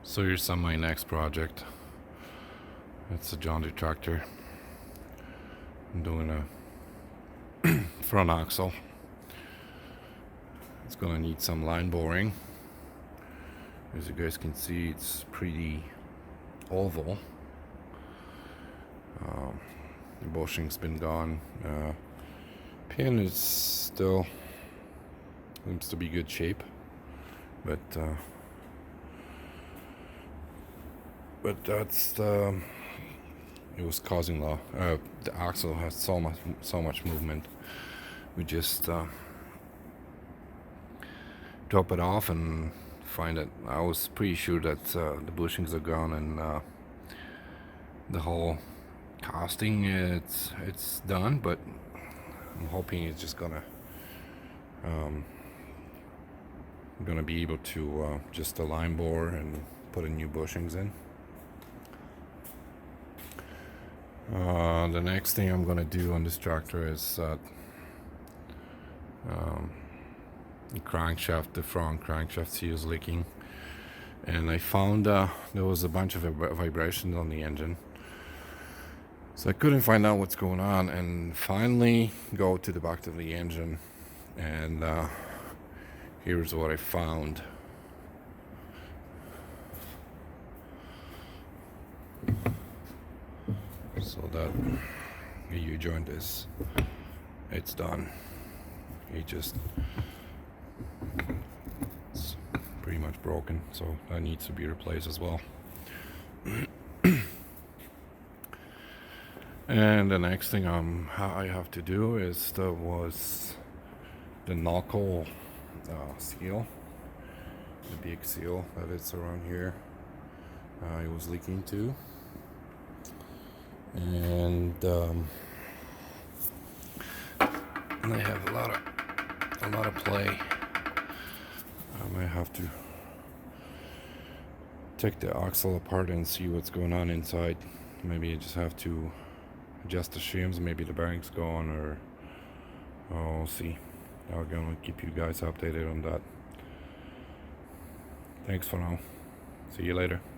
So here's on my next project. It's a John Deere tractor. I'm doing a front axle. It's gonna need some line boring. As you guys can see, it's pretty oval. The bushing's been gone. Pin is still seems to be good shape, but that's it was causing the axle has so much movement. We just drop it off and find it. I was pretty sure that the bushings are gone and the whole casting it's done, but I'm hoping it's just gonna be able to just line bore and put in new bushings in. The next thing I'm gonna do on this tractor is the crankshaft, the front crankshaft seal is leaking, and I found there was a bunch of vibrations on the engine, so I couldn't find out what's going on, and finally go to the back of the engine, and here's what I found. So that U joint it's done. It's pretty much broken, so that needs to be replaced as well. And the next thing I have to do is the knuckle seal, the big seal that it's around here. It was leaking too. And I have a lot of play. I might have to take the axle apart and see what's going on inside. Maybe I just have to adjust the shims. Maybe the bearing's gone, or I'll see. I'm gonna keep you guys updated on that. Thanks for now. See you later.